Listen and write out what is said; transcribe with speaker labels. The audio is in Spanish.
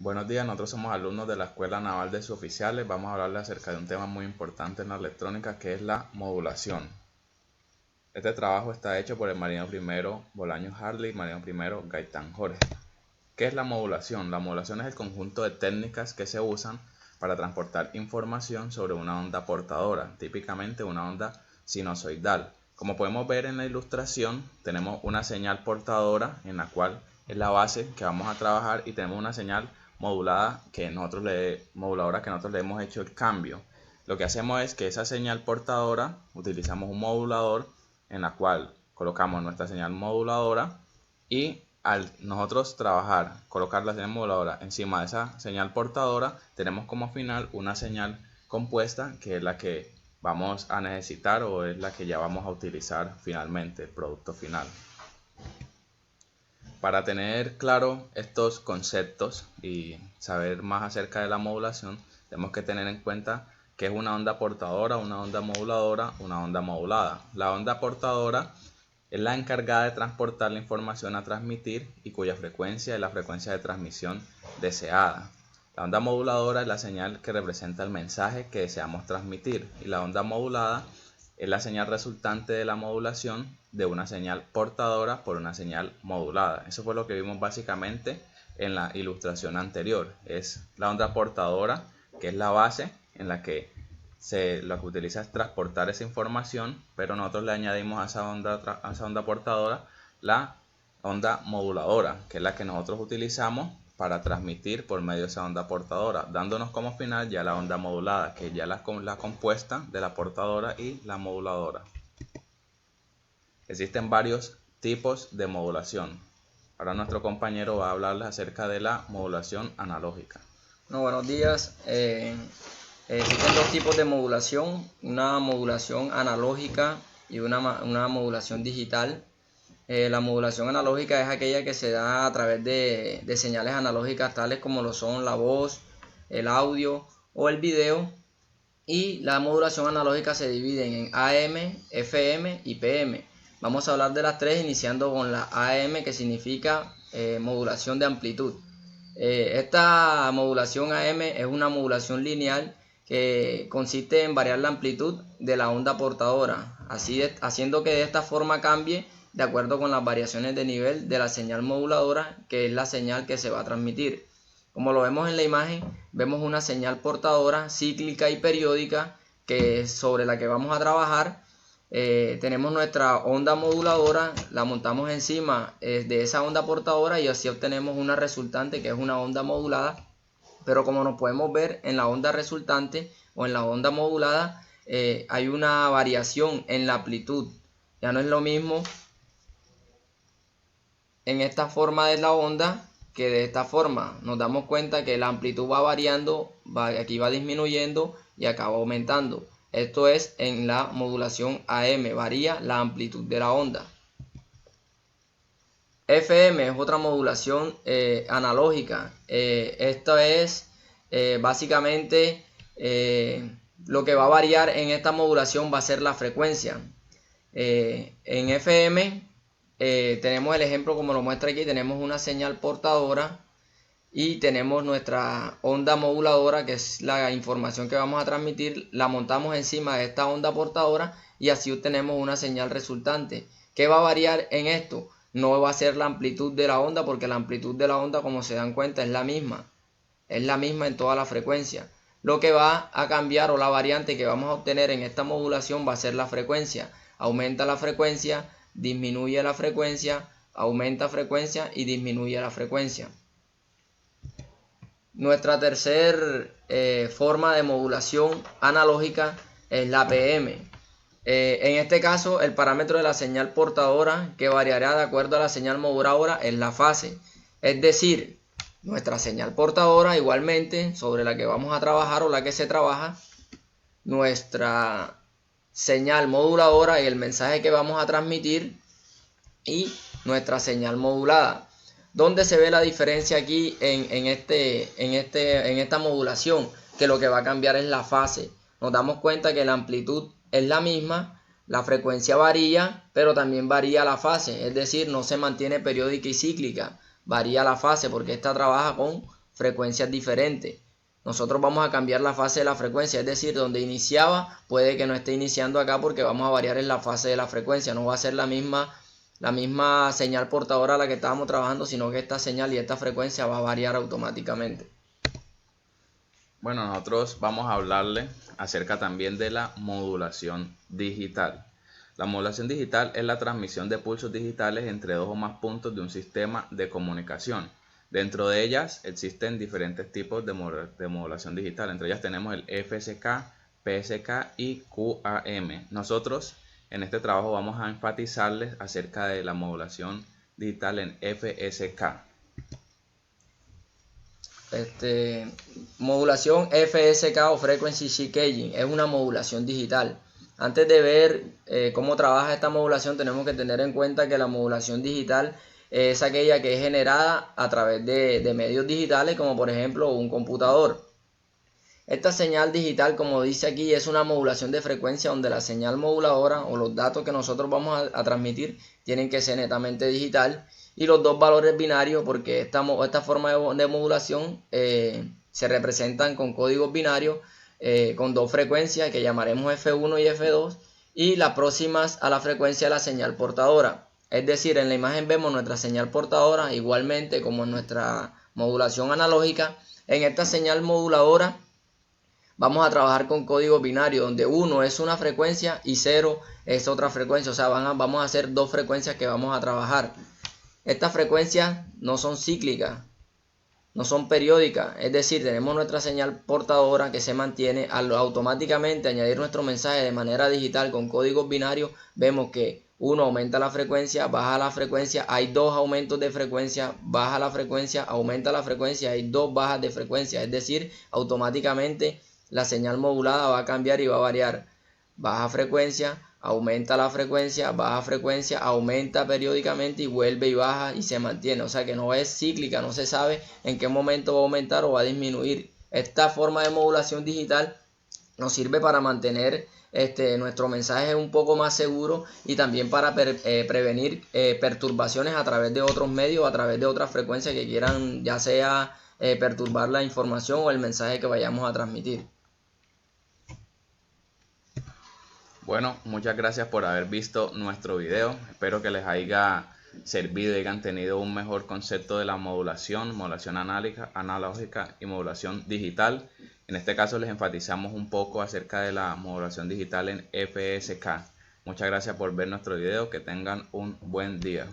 Speaker 1: Buenos días, nosotros somos alumnos de la Escuela Naval de Suboficiales. Vamos a hablarles acerca de un tema muy importante en la electrónica, que es la modulación. Este trabajo está hecho por el marino primero Bolaños Harley y marino primero Gaitán Jorge. ¿Qué es la modulación? La modulación es el conjunto de técnicas que se usan para transportar información sobre una onda portadora, típicamente una onda sinusoidal. Como podemos ver en la ilustración, tenemos una señal portadora en la cual es la base que vamos a trabajar y tenemos una señal moduladora que nosotros le hemos hecho el cambio. Lo que hacemos es que esa señal portadora, utilizamos un modulador en la cual colocamos nuestra señal moduladora y al nosotros colocar la señal moduladora encima de esa señal portadora, tenemos como final una señal compuesta que es la que vamos a necesitar o es la que ya vamos a utilizar finalmente, el producto final. Para tener claro estos conceptos y saber más acerca de la modulación, tenemos que tener en cuenta que es una onda portadora, una onda moduladora, una onda modulada. La onda portadora es la encargada de transportar la información a transmitir y cuya frecuencia es la frecuencia de transmisión deseada. La onda moduladora es la señal que representa el mensaje que deseamos transmitir y la onda modulada es la señal resultante de la modulación de una señal portadora por una señal modulada. Eso fue lo que vimos básicamente en la ilustración anterior. Es la onda portadora, que es la base en la que lo que utiliza es transportar esa información, pero nosotros le añadimos a esa onda portadora la onda moduladora, que es la que nosotros utilizamos para transmitir por medio de esa onda portadora, dándonos como final ya la onda modulada, que ya la compuesta de la portadora y la moduladora. Existen varios tipos de modulación. Ahora nuestro compañero va a hablarles acerca de la modulación analógica.
Speaker 2: Buenos días. Existen dos tipos de modulación, una modulación analógica y una modulación digital. La modulación analógica es aquella que se da a través de señales analógicas tales como lo son la voz, el audio o el video. Y la modulación analógica se divide en AM, FM y PM. Vamos a hablar de las tres, iniciando con la AM, que significa modulación de amplitud. Esta modulación AM es una modulación lineal que consiste en variar la amplitud de la onda portadora, haciendo que de esta forma cambie de acuerdo con las variaciones de nivel de la señal moduladora, que es la señal que se va a transmitir. Como lo vemos en la imagen, vemos una señal portadora cíclica y periódica sobre la que vamos a trabajar. Tenemos nuestra onda moduladora, la montamos encima de esa onda portadora y así obtenemos una resultante que es una onda modulada. Pero como nos podemos ver en la onda resultante o en la onda modulada, hay una variación en la amplitud. Ya no es lo mismo en esta forma de la onda que de esta forma. Nos damos cuenta que la amplitud va variando, aquí va disminuyendo y acá va aumentando. Esto es en la modulación AM, varía la amplitud de la onda. FM es otra modulación analógica. Esto es básicamente lo que va a variar en esta modulación va a ser la frecuencia. En FM tenemos el ejemplo como lo muestra aquí, tenemos una señal portadora y tenemos nuestra onda moduladora, que es la información que vamos a transmitir, la montamos encima de esta onda portadora y así obtenemos una señal resultante. ¿Qué va a variar en esto? No va a ser la amplitud de la onda, porque la amplitud de la onda, como se dan cuenta, es la misma en toda la frecuencia. Lo que va a cambiar o la variante que vamos a obtener en esta modulación va a ser la frecuencia. Aumenta la frecuencia, disminuye la frecuencia, aumenta frecuencia y disminuye la frecuencia. Nuestra tercera forma de modulación analógica es la PM. En este caso, el parámetro de la señal portadora, que variará de acuerdo a la señal moduladora, es la fase. Es decir, nuestra señal portadora, igualmente, sobre la que vamos a trabajar o la que se trabaja, nuestra señal moduladora y el mensaje que vamos a transmitir, y nuestra señal modulada. ¿Dónde se ve la diferencia aquí en esta modulación? Que lo que va a cambiar es la fase. Nos damos cuenta que la amplitud es la misma, la frecuencia varía, pero también varía la fase. Es decir, no se mantiene periódica y cíclica, varía la fase porque esta trabaja con frecuencias diferentes. Nosotros vamos a cambiar la fase de la frecuencia, es decir, donde iniciaba puede que no esté iniciando acá porque vamos a variar en la fase de la frecuencia. No va a ser la misma señal portadora a la que estábamos trabajando, sino que esta señal y esta frecuencia va a variar automáticamente.
Speaker 1: Bueno, nosotros vamos a hablarle acerca también de la modulación digital. La modulación digital es la transmisión de pulsos digitales entre dos o más puntos de un sistema de comunicación. Dentro de ellas existen diferentes tipos de modulación digital. Entre ellas tenemos el FSK, PSK y QAM. Nosotros en este trabajo vamos a enfatizarles acerca de la modulación digital en FSK.
Speaker 2: Modulación FSK o Frequency Shift Keying es una modulación digital. Antes de ver cómo trabaja esta modulación, tenemos que tener en cuenta que la modulación digital es aquella que es generada a través de medios digitales, como por ejemplo un computador. Esta señal digital, como dice aquí, es una modulación de frecuencia donde la señal moduladora o los datos que nosotros vamos a transmitir tienen que ser netamente digital, y los dos valores binarios, porque esta forma de modulación se representan con códigos binarios con dos frecuencias que llamaremos F1 y F2 y las próximas a la frecuencia de la señal portadora. Es decir, en la imagen vemos nuestra señal portadora igualmente como en nuestra modulación analógica. En esta señal moduladora vamos a trabajar con código binario donde 1 es una frecuencia y 0 es otra frecuencia, o sea, vamos a hacer dos frecuencias que vamos a trabajar. Estas frecuencias no son cíclicas, no son periódicas, es decir, tenemos nuestra señal portadora que se mantiene. Al automáticamente añadir nuestro mensaje de manera digital con códigos binarios, vemos que 1 aumenta la frecuencia, baja la frecuencia, hay dos aumentos de frecuencia, baja la frecuencia, aumenta la frecuencia, hay dos bajas de frecuencia, es decir, automáticamente la señal modulada va a cambiar y va a variar. Baja frecuencia, aumenta la frecuencia, baja frecuencia, aumenta periódicamente y vuelve y baja y se mantiene. O sea que no es cíclica, no se sabe en qué momento va a aumentar o va a disminuir. Esta forma de modulación digital nos sirve para mantener nuestro mensaje un poco más seguro y también para prevenir perturbaciones a través de otros medios, a través de otras frecuencias que quieran ya sea perturbar la información o el mensaje que vayamos a transmitir.
Speaker 1: Bueno, muchas gracias por haber visto nuestro video. Espero que les haya servido y hayan tenido un mejor concepto de la modulación analógica y modulación digital. En este caso les enfatizamos un poco acerca de la modulación digital en FSK. Muchas gracias por ver nuestro video. Que tengan un buen día.